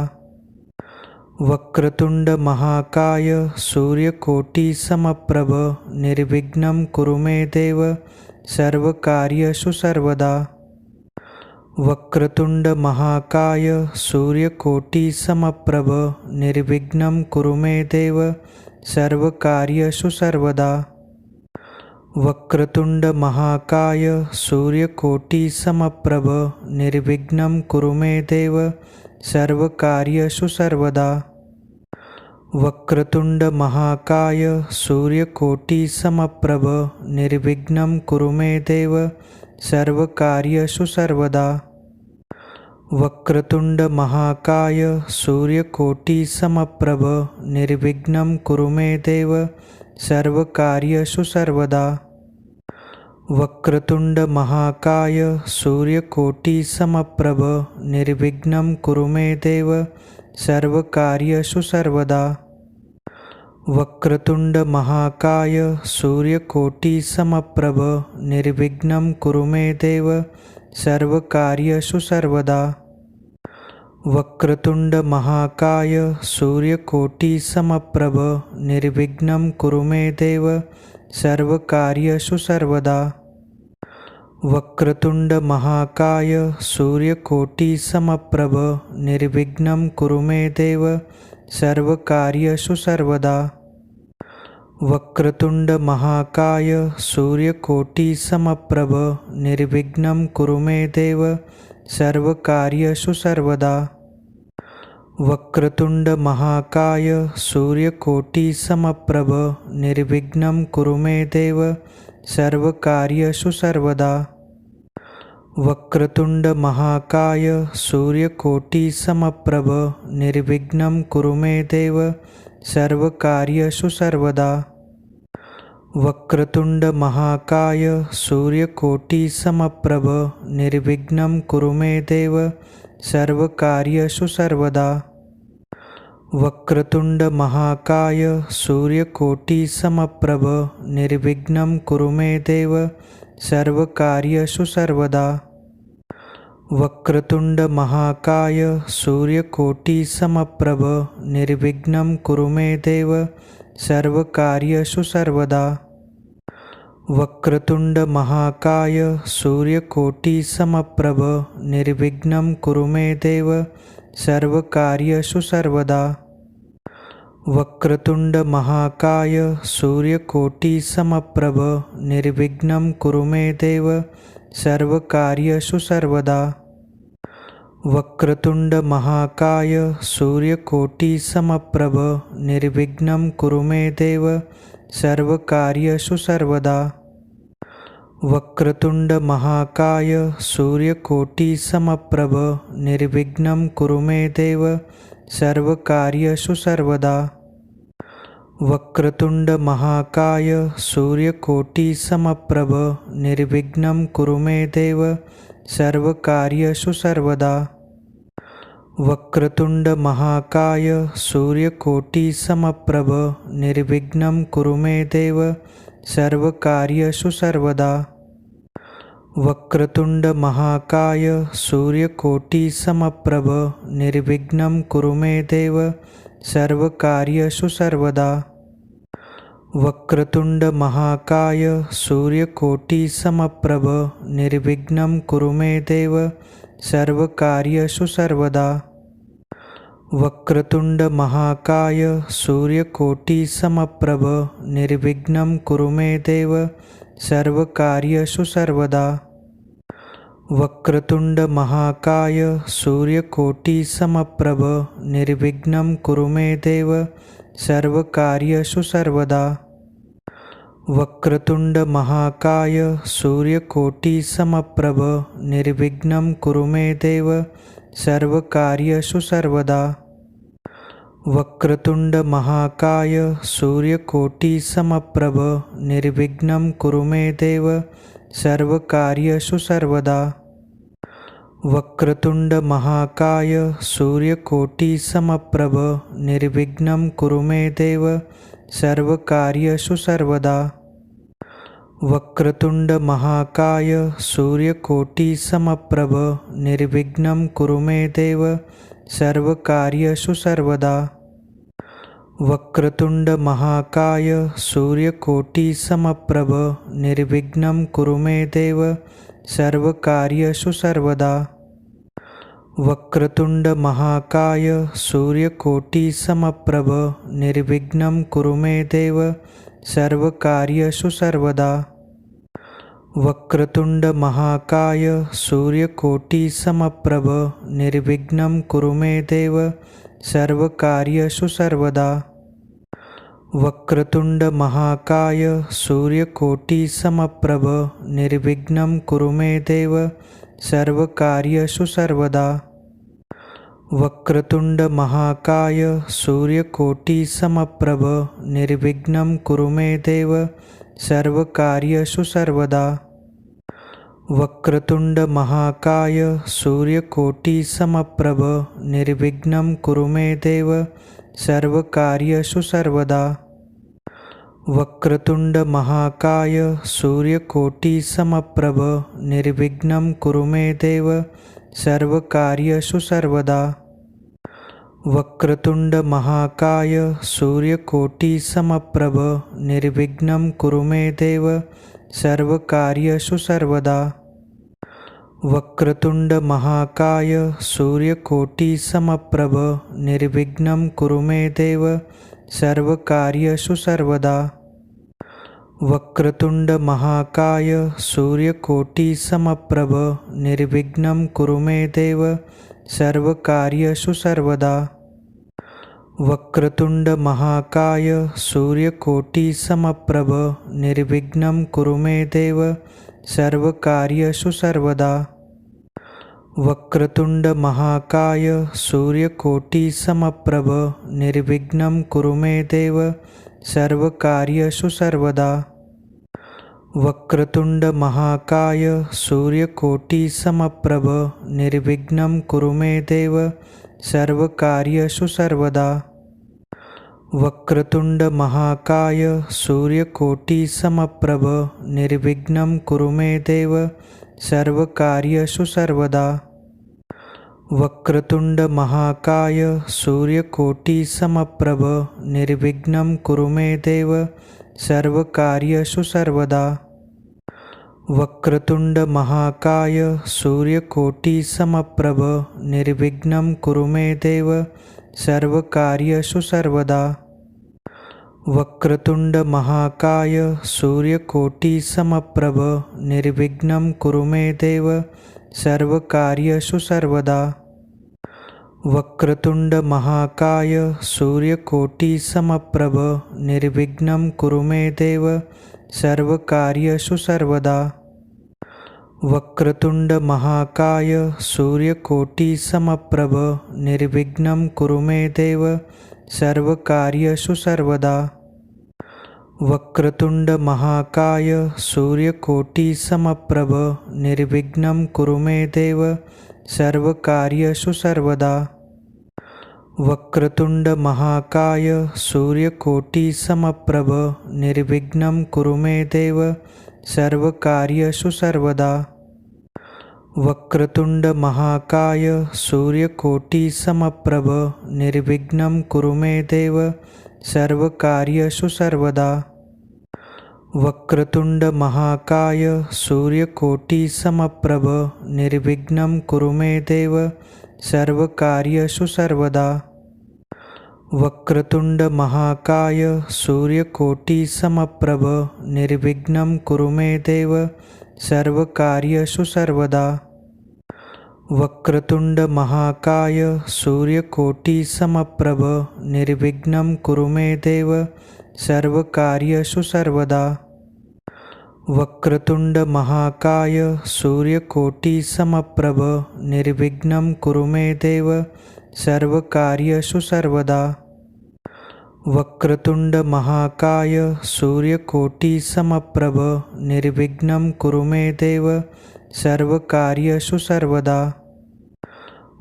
[SPEAKER 1] वक्रतुंड महाकाय सूर्यकोटि समप्रभ निर्विघ्नं कुरु मे देव सर्वकार्येषु सर्वदा। वक्रतुंड महाकाय सूर्यकोटि समप्रभ निर्विघ्नं कुरु मे देव सर्वकार्येषु सर्वदा। वक्रतुंड महाकाय सूर्यकोटि समप्रभ निर्विघ्नं कुरु मे देव सर्वकार्येषु सर्वदा। वक्रतुंड महाकाय सूर्यकोटि समप्रभ निर्विघ्नं कुरु मे देव सर्वकार्येषु सर्वदा। वक्रतुंड महाकाय सूर्यकोटि समप्रभ निर्विघ्नं कुरु मे देव सर्वकार्येषु सर्वदा। वक्रतुंड महाकाय सूर्यकोटि समप्रभ निर्विघ्नं कुरु मे देव सर्वकार्येषु सर्वदा। वक्रतुंड महाकाय सूर्यकोटि समप्रभ निर्विघ्नं कुरु मे देव सर्वकार्येषु सर्वदा। वक्रतुंड महाकाय सूर्यकोटि समप्रभ निर्विघ्नं कुरु मे देव सर्वकार्येषु सर्वदा। वक्रतुंड महाकाय सूर्यकोटि समप्रभ निर्विघ्नं कुरु मे देव सर्वकार्येषु सर्वदा। वक्रतुंड महाकाय सूर्यकोटि समप्रभ निर्विघ्नं कुरु मे देव सर्वकार्येषु सर्वदा। वक्रतुंड महाकाय सूर्यकोटि समप्रभ निर्विघ्नं कुरु मे देव सर्वकार्येषु सर्वदा। वक्रतुंड महाकाय सूर्यकोटि समप्रभ निर्विघ्नं कुरु मे देव सर्वकार्येषु सर्वदा। वक्रतुंड महाकाय सूर्यकोटि समप्रभ निर्विघ्नं कुरु मे देव सर्वकार्येषु सर्वदा। वक्रतुंड महाकाय सूर्यकोटि समप्रभ निर्विघ्नं कुरु मे देव सर्वकार्येषु सर्वदा। वक्रतुंड महाकाय सूर्यकोटि समप्रभ निर्विघ्नं कुरु मे देव सर्वकार्येषु सर्वदा। वक्रतुंड महाकाय सूर्यकोटि समप्रभ निर्विघ्नं कुरु मे देव सर्वकार्येषु सर्वदा। वक्रतुंड महाकाय सूर्यकोटि समप्रभ निर्विघ्नं कुरु मे देव सर्वकार्येषु सर्वदा। वक्रतुंड महाकाय सूर्यकोटि समप्रभ निर्विघ्नं कुरु मे देव सर्वकार्येषु सर्वदा। वक्रतुंड महाकाय सूर्यकोटि समप्रभ निर्विघ्नं कुरु मे देव सर्वकार्येषु सर्वदा। वक्रतुंड महाकाय सूर्यकोटि समप्रभ निर्विघ्नं कुरु मे देव सर्वकार्येषु सर्वदा। वक्रतुंड महाकाय सूर्यकोटि समप्रभ निर्विघ्नं कुरु मे देव सर्वकार्येषु सर्वदा। वक्रतुंड महाकाय सूर्यकोटि समप्रभ निर्विघ्नं कुरु मे देव सर्वकार्येषु सर्वदा। वक्रतुंड महाकाय सूर्यकोटि समप्रभ निर्विघ्नं कुरु मे देव सर्वकार्येषु सर्वदा। वक्रतुंड महाकाय सूर्यकोटि समप्रभ निर्विघ्नं कुरु मे देव सर्वकार्येषु सर्वदा। वक्रतुंड महाकाय सूर्यकोटि समप्रभ निर्विघ्नं कुरु मे देव सर्वकार्येषु सर्वदा। वक्रतुंड महाकाय सूर्यकोटि समप्रभ निर्विघ्नं कुरु मे देव सर्वकार्येषु सर्वदा। वक्रतुंड महाकाय सूर्यकोटि समप्रभ निर्विघ्नं कुरु मे देव सर्वकार्येषु सर्वदा। वक्रतुंड महाकाय सूर्यकोटि समप्रभ निर्विघ्नं कुरु मे देव सर्वकार्येषु सर्वदा। वक्रतुंड महाकाय सूर्यकोटि समप्रभ निर्विघ्नं कुरु मे देव सर्वकार्येषु सर्वदा। वक्रतुंड महाकाय सूर्यकोटि समप्रभ निर्विघ्नं कुरु मे देव सर्वकार्येषु सर्वदा। वक्रतुंड महाकाय सूर्यकोटि समप्रभ निर्विघ्नं कुरु मे देव सर्वकार्येषु सर्वदा। वक्रतुंड महाकाय सूर्यकोटि समप्रभ निर्विघ्नं कुरु मे देव सर्वकार्येषु सर्वदा। वक्रतुंड महाकाय सूर्यकोटि समप्रभ निर्विघ्नं कुरु मे देव सर्वकार्येषु सर्वदा। वक्रतुंड महाकाय सूर्यकोटि समप्रभ निर्विघ्नं कुरु मे देव सर्वकार्येषु सर्वदा। वक्रतुंड महाकाय सूर्यकोटि समप्रभ निर्विघ्नं कुरु मे देव सर्वकार्येषु सर्वदा। वक्रतुंड महाकाय सूर्यकोटि समप्रभ निर्विघ्नं कुरु मे देव सर्वकार्येषु सर्वदा। वक्रतुंड महाकाय सूर्यकोटि समप्रभ निर्विघ्नं कुरु मे देव सर्वकार्येषु सर्वदा। वक्रतुंड महाकाय सूर्यकोटि समप्रभ निर्विघ्नं कुरु मे देव सर्वकार्येषु सर्वदा। वक्रतुंड महाकाय सूर्यकोटि समप्रभ निर्विघ्नं कुरु मे देव सर्वकार्येषु सर्वदा। वक्रतुंड महाकाय सूर्यकोटि समप्रभ निर्विघ्नं कुरु मे देव सर्वकार्येषु सर्वदा। वक्रतुंड महाकाय सूर्यकोटि समप्रभ निर्विघ्नं कुरु मे देव सर्वकार्येषु सर्वदा। वक्रतुंड महाकाय सूर्यकोटि समप्रभ निर्विघ्नं कुरु मे देव सर्वकार्येषु सर्वदा। वक्रतुंड महाकाय सूर्यकोटि समप्रभ निर्विघ्नं कुरु मे देव सर्वकार्येषु सर्वदा। वक्रतुंड महाकाय सूर्यकोटि समप्रभ निर्विघ्नं कुरु मे देव सर्वकार्येषु सर्वदा। वक्रतुंड महाकाय सूर्यकोटि समप्रभ निर्विघ्नं कुरु मे देव सर्वकार्येषु सर्वदा। वक्रतुंड महाकाय सूर्यकोटि समप्रभ निर्विघ्नं कुरु मे देव सर्वकार्येषु सर्वदा। वक्रतुंड महाकाय सूर्यकोटि समप्रभ निर्विघ्नं कुरु मे देव सर्वकार्येषु सर्वदा। वक्रतुंड महाकाय सूर्यकोटि समप्रभ निर्विघ्नं कुरु मे देव सर्वकार्येषु सर्वदा। वक्रतुंड महाकाय सूर्यकोटि समप्रभ निर्विघ्नं कुरु मे देव सर्वकार्येषु सर्वदा। वक्रतुंड महाकाय सूर्यकोटि समप्रभ निर्विघ्नं कुरु मे देव सर्वकार्येषु सर्वदा। वक्रतुंड महाकाय सूर्यकोटि समप्रभ निर्विघ्नं कुरु मे देव सर्वकार्येषु सर्वदा। वक्रतुंड महाकाय सूर्यकोटि समप्रभ निर्विघ्नं कुरु मे देव सर्वकार्येषु सर्वदा। वक्रतुंड महाकाय सूर्यकोटि समप्रभ निर्विघ्नं कुरु मे देव सर्वकार्येषु सर्वदा। वक्रतुंड महाकाय सूर्यकोटि समप्रभ निर्विघ्नं कुरु मे देव सर्वकार्येषु सर्वदा। वक्रतुंड महाकाय सूर्यकोटि समप्रभ निर्विघ्नं कुरु मे देव सर्वकार्येषु सर्वदा। वक्रतुंड महाकाय सूर्यकोटि समप्रभ निर्विघ्नं कुरु मे देव सर्वकार्येषु सर्वदा।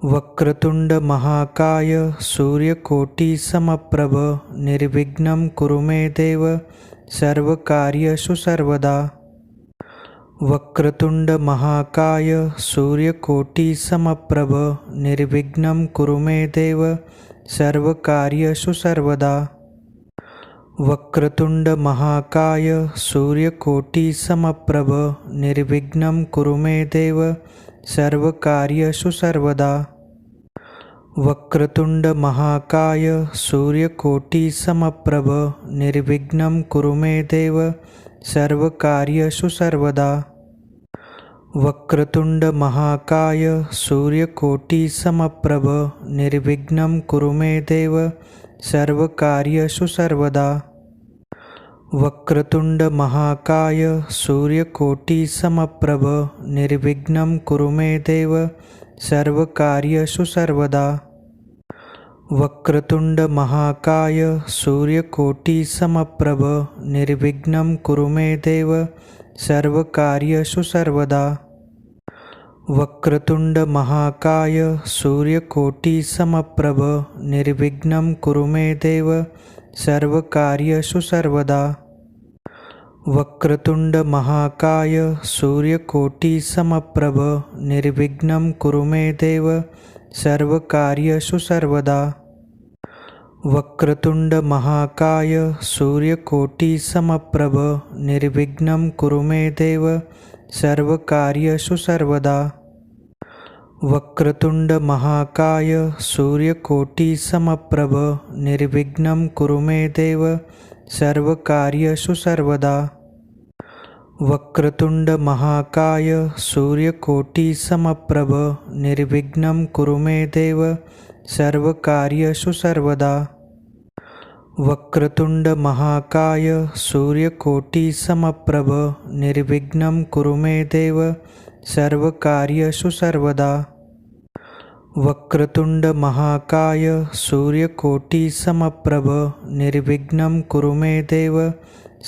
[SPEAKER 1] वक्रतुंड महाकाय सूर्यकोटि समप्रभ निर्विघ्नं कुरु मे देव सर्वकार्येषु सर्वदा। वक्रतुंड महाकाय सूर्यकोटि समप्रभ निर्विघ्नं कुरु मे देव सर्वकार्येषु सर्वदा। वक्रतुंड महाकाय सूर्यकोटि समप्रभ निर्विघ्नं कुरु मे देव सर्वकार्येषु सर्वदा। वक्रतुंड महाकाय सूर्यकोटि समप्रभ निर्विघ्नं कुरु मे देव सर्वकार्येषु सर्वदा। वक्रतुंड महाकाय सूर्यकोटि समप्रभ निर्विघ्नं कुरु मे देव सर्वकार्येषु सर्वदा। वक्रतुंड महाकाय सूर्यकोटि समप्रभ निर्विघ्नं कुरु मे देव सर्वकार्येषु सर्वदा। वक्रतुंड महाकाय सूर्यकोटि समप्रभ निर्विघ्नं कुरु मे देव सर्वकार्येषु सर्वदा। वक्रतुंड महाकाय सूर्यकोटि समप्रभ निर्विघ्नं कुरु मे देव सर्वकार्येषु सर्वदा। वक्रतुंड महाकाय सूर्यकोटि समप्रभ निर्विघ्नं कुरु मे देव सर्वकार्येषु सर्वदा। वक्रतुंड महाकाय सूर्यकोटि समप्रभ निर्विघ्नं कुरु मे देव सर्वकार्येषु सर्वदा। वक्रतुंड महाकाय सूर्यकोटि समप्रभ निर्विघ्नं कुरु मे देव सर्वकार्येषु सर्वदा। वक्रतुंड महाकाय सूर्यकोटि समप्रभ निर्विघ्नं कुरु मे देव सर्वकार्येषु सर्वदा। वक्रतुंड महाकाय सूर्यकोटि समप्रभ निर्विघ्नं कुरु मे देव सर्वकार्येषु सर्वदा। वक्रतुंड महाकाय सूर्यकोटि समप्रभ निर्विघ्नं कुरु मे देव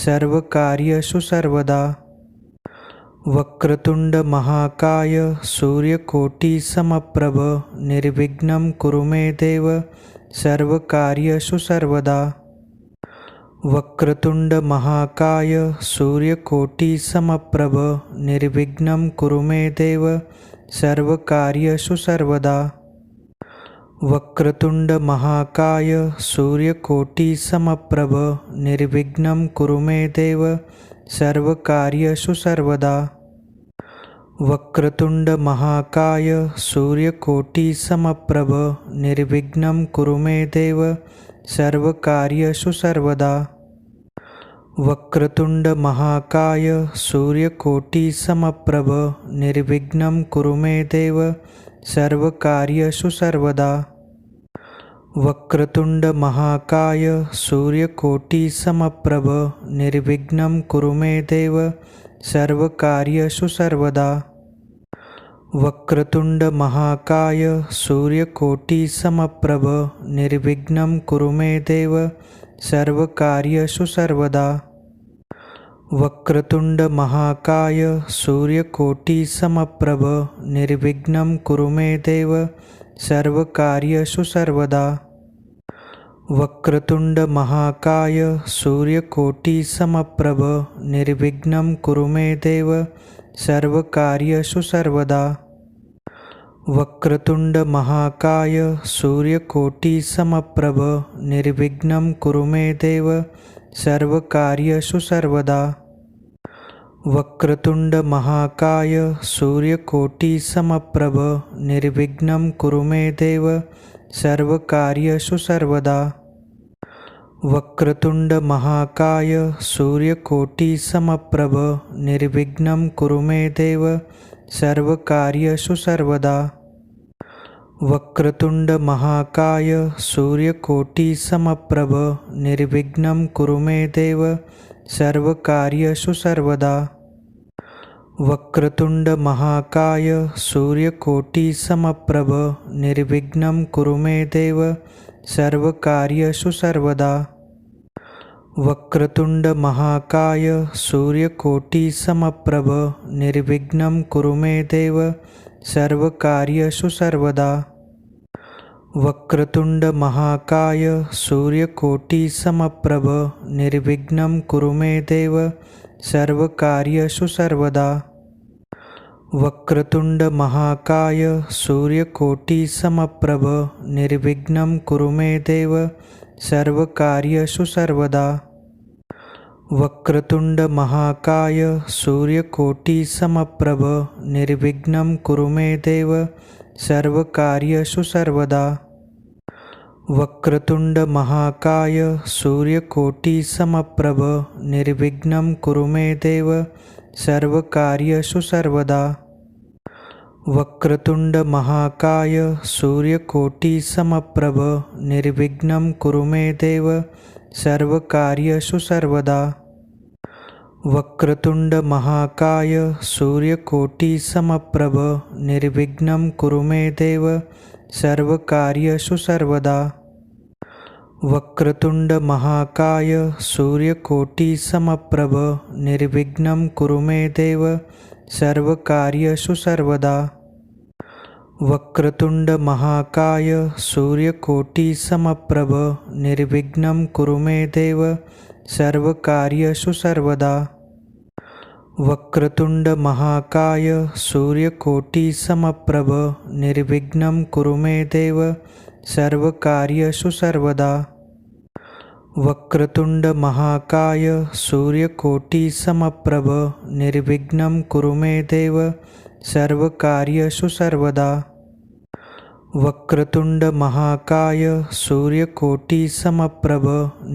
[SPEAKER 1] सर्वकार्येषु सर्वदा। वक्रतुंड महाकाय सूर्यकोटि समप्रभ निर्विघ्नं कुरु मे देव सर्वकार्येषु सर्वदा। वक्रतुंड महाकाय सूर्यकोटि समप्रभ निर्विघ्नं कुरु मे देव सर्वकार्येषु सर्वदा। वक्रतुंड महाकाय सूर्यकोटि समप्रभ निर्विघ्नं कुरु मे देव सर्वकार्येषु सर्वदा। वक्रतुंड महाकाय सूर्यकोटि समप्रभ निर्विघ्नं कुरु मे देव सर्वकार्येषु सर्वदा। वक्रतुंड महाकाय सूर्यकोटि समप्रभ निर्विघ्नं कुरु मे देव सर्वकार्येषु सर्वदा। वक्रतुंड महाकाय सूर्यकोटि समप्रभ निर्विघ्नं कुरु मे देव सर्वकार्येषु सर्वदा। वक्रतुंड महाकाय सूर्यकोटि समप्रभ निर्विघ्नं कुरु मे देव सर्वकार्येषु सर्वदा। वक्रतुंड महाकाय सूर्यकोटि समप्रभ निर्विघ्नं कुरु मे देव सर्वकार्येषु सर्वदा। वक्रतुंड महाकाय सूर्यकोटि समप्रभ निर्विघ्नं कुरु मे देव सर्वकार्येषु सर्वदा। वक्रतुंड महाकाय सूर्यकोटि समप्रभ निर्विघ्नं कुरु मे देव सर्वकार्येषु सर्वदा। वक्रतुंड महाकाय सूर्यकोटि समप्रभ निर्विघ्नं कुरु मे देव सर्वकार्येषु सर्वदा। वक्रतुंड महाकाय सूर्यकोटि समप्रभ निर्विघ्नं कुरु मे देव सर्वकार्येषु सर्वदा। वक्रतुंड महाकाय सूर्यकोटि समप्रभ निर्विघ्नं कुरु मे देव सर्वकार्येषु सर्वदा। वक्रतुंड महाकाय सूर्यकोटि समप्रभ निर्विघ्नं कुरु मे देव सर्वकार्येषु सर्वदा। वक्रतुंड महाकाय सूर्यकोटि समप्रभ निर्विघ्नं कुरु मे देव सर्वकार्येषु सर्वदा। वक्रतुंड महाकाय सूर्यकोटि समप्रभ निर्विघ्नं कुरु मे देव सर्वकार्येषु सर्वदा। वक्रतुंड महाकाय सूर्यकोटि समप्रभ निर्विघ्नं कुरु मे देव सर्वकार्येषु सर्वदा। वक्रतुंड महाकाय सूर्यकोटि समप्रभ निर्विघ्नं कुरु मे देव सर्वकार्येषु सर्वदा। वक्रतुंड महाकाय सूर्यकोटि समप्रभ निर्विघ्नं कुरु मे देव सर्वकार्येषु सर्वदा। वक्रतुंड महाकाय सूर्यकोटि समप्रभ निर्विघ्नं कुरु मे देव सर्वकार्येषु सर्वदा। वक्रतुंड महाकाय सूर्यकोटि समप्रभ निर्विघ्नं कुरु मे देव सर्वकार्येषु सर्वदा। वक्रतुंड महाकाय सूर्यकोटि समप्रभ निर्विघ्नं कुरु मे देव सर्वकार्येषु सर्वदा। वक्रतुंड महाकाय सूर्यकोटि समप्रभ निर्विघ्नं कुरु मे देव सर्वकार्येषु सर्वदा। वक्रतुंड महाकाय सूर्यकोटि समप्रभ निर्विघ्नं कुरु मे देव सर्वकार्येषु सर्वदा। वक्रतुंड महाकाय सूर्यकोटि समप्रभ निर्विघ्नं कुरु मे देव सर्वकार्येषु सर्वदा। वक्रतुंड महाकाय सूर्यकोटि समप्रभ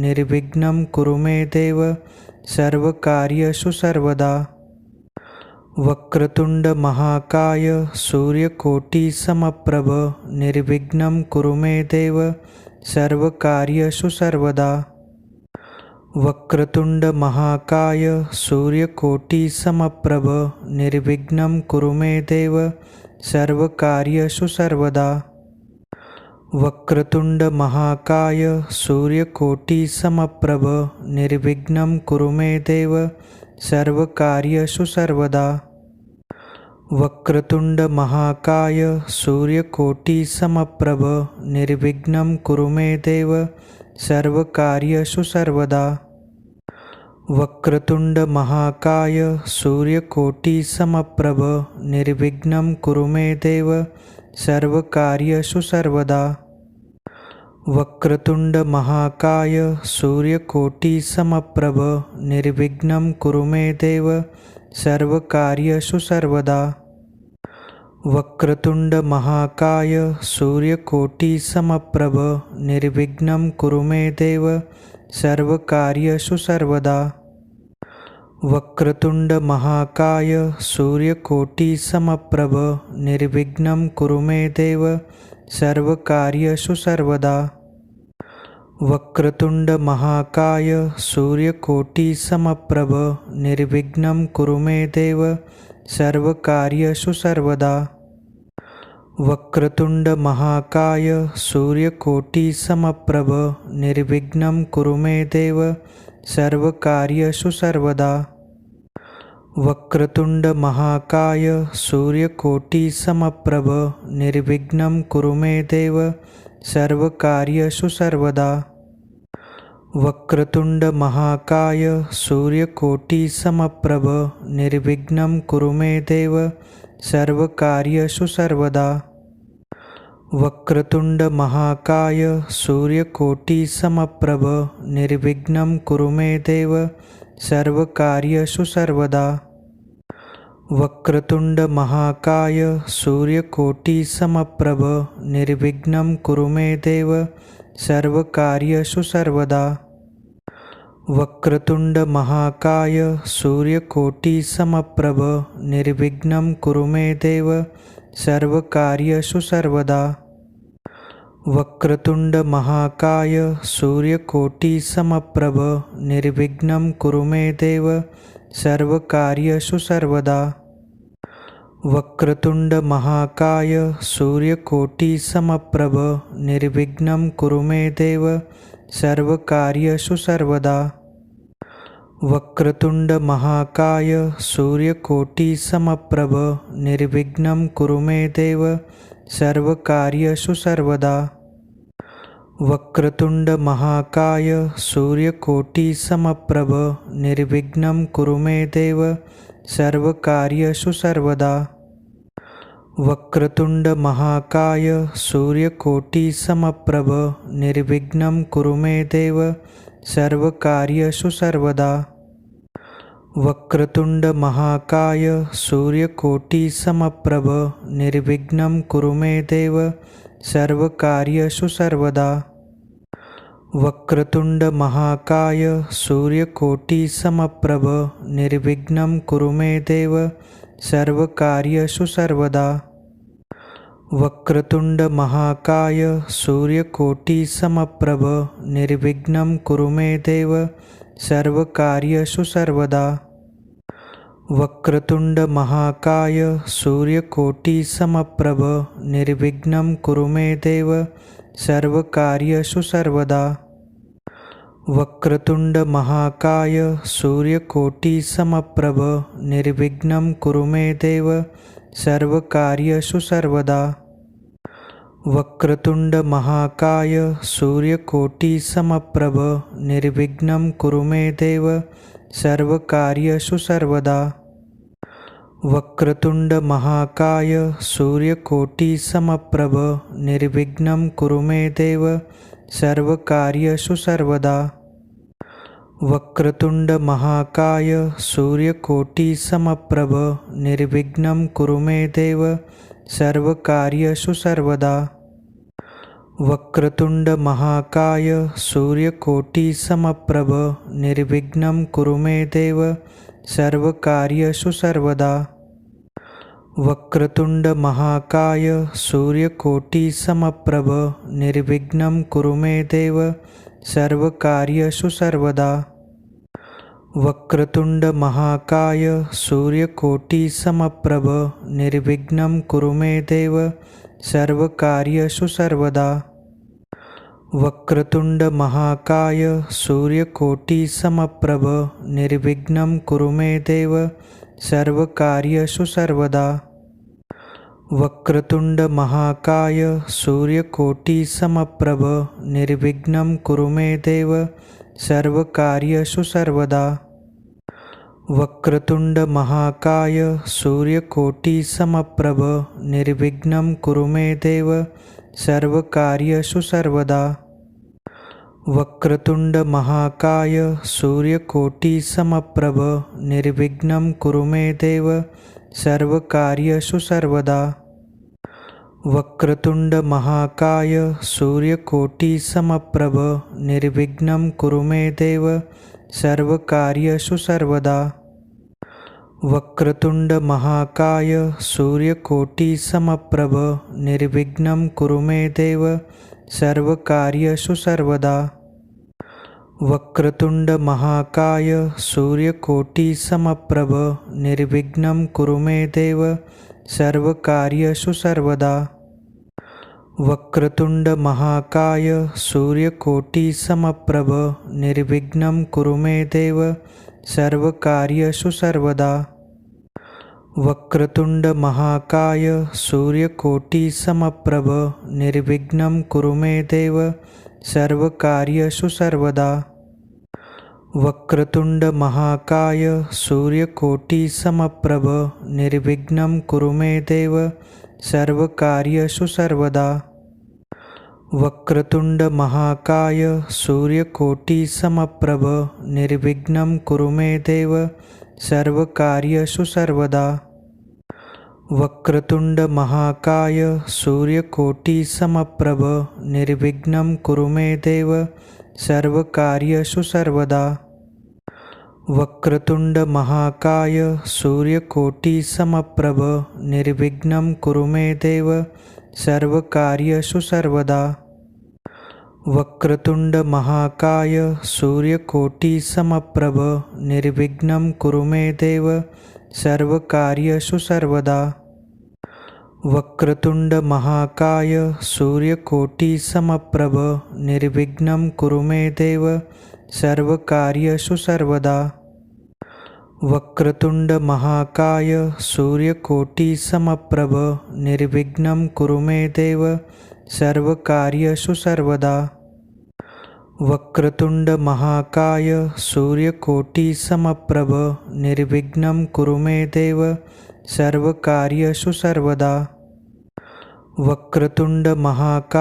[SPEAKER 1] निर्विघ्नं कुरु मे देव सर्वकार्येषु सर्वदा। वक्रतुंड महाकाय सूर्यकोटि समप्रभ निर्विघ्नं कुरु मे देव सर्वकार्येषु सर्वदा। वक्रतुंड महाकाय सूर्यकोटि समप्रभ निर्विघ्नं कुरु मे देव सर्वकार्येषु सर्वदा। वक्रतुंड महाकाय सूर्यकोटि समप्रभ निर्विघ्नं कुरु मे देव सर्वकार्येषु सर्वदा। वक्रतुंड महाकाय सूर्यकोटि समप्रभ निर्विघ्नं कुरु मे देव सर्वकार्येषु सर्वदा। वक्रतुंड महाकाय सूर्यकोटि समप्रभ निर्विघ्नं कुरु मे देव सर्वकार्येषु सर्वदा। वक्रतुंड महाकाय सूर्यकोटि समप्रभ निर्विघ्नं कुरु मे देव सर्वकार्येषु सर्वदा। वक्रतुंड महाकाय सूर्यकोटि समप्रभ निर्विघ्नं कुरु मे देव सर्वकार्येषु सर्वदा। वक्रतुंड महाकाय सूर्यकोटि समप्रभ निर्विघ्नं कुरु मे देव सर्वकार्येषु सर्वदा। वक्रतुंड महाकाय सूर्यकोटि समप्रभ निर्विघ्नं कुरु मे देव सर्वकार्येषु सर्वदा। वक्रतुंड महाकाय सूर्यकोटि समप्रभ निर्विघ्नं कुरु मे देव सर्वकार्येषु सर्वदा। वक्रतुंड महाकाय सूर्यकोटि समप्रभ निर्विघ्नं कुरु मे देव सर्वकार्येषु सर्वदा। वक्रतुंड महाकाय सूर्यकोटि समप्रभ निर्विघ्नं कुरु मे देव सर्वकार्येषु सर्वदा। वक्रतुंड महाकाय सूर्यकोटि समप्रभ निर्विघ्नं कुरु मे देव सर्वकार्येषु सर्वदा। वक्रतुंड महाकाय सूर्यकोटि समप्रभ निर्विघ्नं कुरु मे देव सर्वकार्येषु सर्वदा। वक्रतुंड महाकाय सूर्यकोटि समप्रभ निर्विघ्नं कुरु मे देव सर्वकार्येषु सर्वदा। वक्रतुंड महाकाय सूर्यकोटि समप्रभ निर्विघ्नं कुरु मे देव सर्वकार्येषु सर्वदा। वक्रतुंड महाकाय सूर्यकोटि समप्रभ निर्विघ्नं कुरु मे देव सर्वकार्येषु सर्वदा। वक्रतुंड महाकाय सूर्यकोटि समप्रभ निर्विघ्नं कुरु मे देव सर्वकार्येषु सर्वदा। वक्रतुंड महाकाय सूर्यकोटि समप्रभ निर्विघ्नं कुरु मे देव सर्वकार्येषु सर्वदा। वक्रतुंड महाकाय सूर्यकोटि समप्रभ निर्विघ्नं कुरु मे देव सर्वकार्येषु सर्वदा। वक्रतुंड महाकाय सूर्यकोटि समप्रभ निर्विघ्नं कुरु मे देव सर्वकार्येषु सर्वदा। वक्रतुंड महाकाय सूर्यकोटि समप्रभ निर्विघ्नं कुरु मे देव सर्वकार्येषु सर्वदा। वक्रतुंड महाकाय सूर्यकोटि समप्रभ निर्विघ्नं कुरु मे देव सर्वकार्येषु सर्वदा। वक्रतुंड महाकाय सूर्यकोटि समप्रभ निर्विघ्नं कुरु मे देव सर्वकार्येषु सर्वदा। वक्रतुंड महाकाय सूर्यकोटि समप्रभ निर्विघ्नं कुरु मे देव सर्वकार्येषु सर्वदा। वक्रतुंड महाकाय सूर्यकोटि समप्रभ निर्विघ्नं कुरु मे देव सर्वकार्येषु सर्वदा। वक्रतुंड महाकाय सूर्यकोटि समप्रभ निर्विघ्नं कुरु मे देव सर्वकार्येषु सर्वदा। वक्रतुंड महाकाय सूर्यकोटि समप्रभ निर्विघ्नं कुरु मे देव सर्वकार्येषु सर्वदा। वक्रतुंड महाकाय सूर्यकोटि समप्रभ निर्विघ्नं कुरु मे देव सर्वकार्येषु सर्वदा। वक्रतुंड महाकाय सूर्यकोटि समप्रभ निर्विघ्नं कुरु मे देव सर्वकार्येषु सर्वदा। वक्रतुंड महाकाय सूर्यकोटि समप्रभ निर्विघ्नं कुरु मे देव सर्वकार्येषु सर्वदा। वक्रतुंड महाकाय सूर्यकोटि समप्रभ निर्विघ्नं कुरु मे देव सर्वकार्येषु सर्वदा। वक्रतुंड महाकाय सूर्यकोटि समप्रभ निर्विघ्नं कुरु मे देव सर्वकार्येषु सर्वदा। वक्रतुंड महाकाय सूर्यकोटि समप्रभ निर्विघ्नं कुरु मे देव सर्वकार्येषु सर्वदा। वक्रतुंड महाकाय सूर्यकोटि समप्रभ निर्विघ्नं कुरु मे देव सर्वकार्येषु सर्वदा। वक्रतुंड महाकाय सूर्यकोटि समप्रभ निर्विघ्नं कुरु मे देव सर्वकार्येषु सर्वदा। वक्रतुंड महाकाय सूर्यकोटि समप्रभ निर्विघ्नं कुरु मे देव सर्वकार्येषु सर्वदा। वक्रतुंड महाकाय सूर्यकोटि समप्रभ निर्विघ्नं कुरु मे देव सर्वकार्येषु सर्वदा। वक्रतुंड महाकाय सूर्यकोटि समप्रभ निर्विघ्नं कुरु मे देव सर्वकार्येषु सर्वदा। वक्रतुंड महाकाय सूर्यकोटि समप्रभ निर्विघ्नं कुरु मे देव सर्वकार्येषु सर्वदा। वक्रतुंड महाकाय सूर्यकोटि समप्रभ निर्विघ्नं कुरु मे देव सर्वकार्येषु सर्वदा। वक्रतुंड महाकाय सूर्यकोटि समप्रभ निर्विघ्नं कुरु मे देव सर्वकार्येषु सर्वदा। वक्रतुंड महाकाय सूर्यकोटि समप्रभ निर्विघ्नं कुरु मे देव सर्वकार्येषु सर्वदा। वक्रतुंड महाकाय सूर्यकोटि समप्रभ निर्विघ्नं कुरु मे देव सर्वकार्येषु सर्वदा। वक्रतुंड महाकाय सूर्यकोटि समप्रभ निर्विघ्नं कुरु मे देव सर्वकार्येषु सर्वदा। वक्रतुंड महाकाय सूर्यकोटिसमप्रभ निर्विघ्नं कुरु मे देव सर्वकार्येषु सर्वदा। वक्रतुंड महाकाय सूर्यकोटिसमप्रभ निर्विघ्नं कुरु मे देव सर्वकार्येषु सर्वदा। वक्रतुंड महाकाय सूर्यकोटिसमप्रभ निर्विघ्नं कुरु मे देव सर्वकार्येषु सर्वदा। वक्रतुंड महाकाय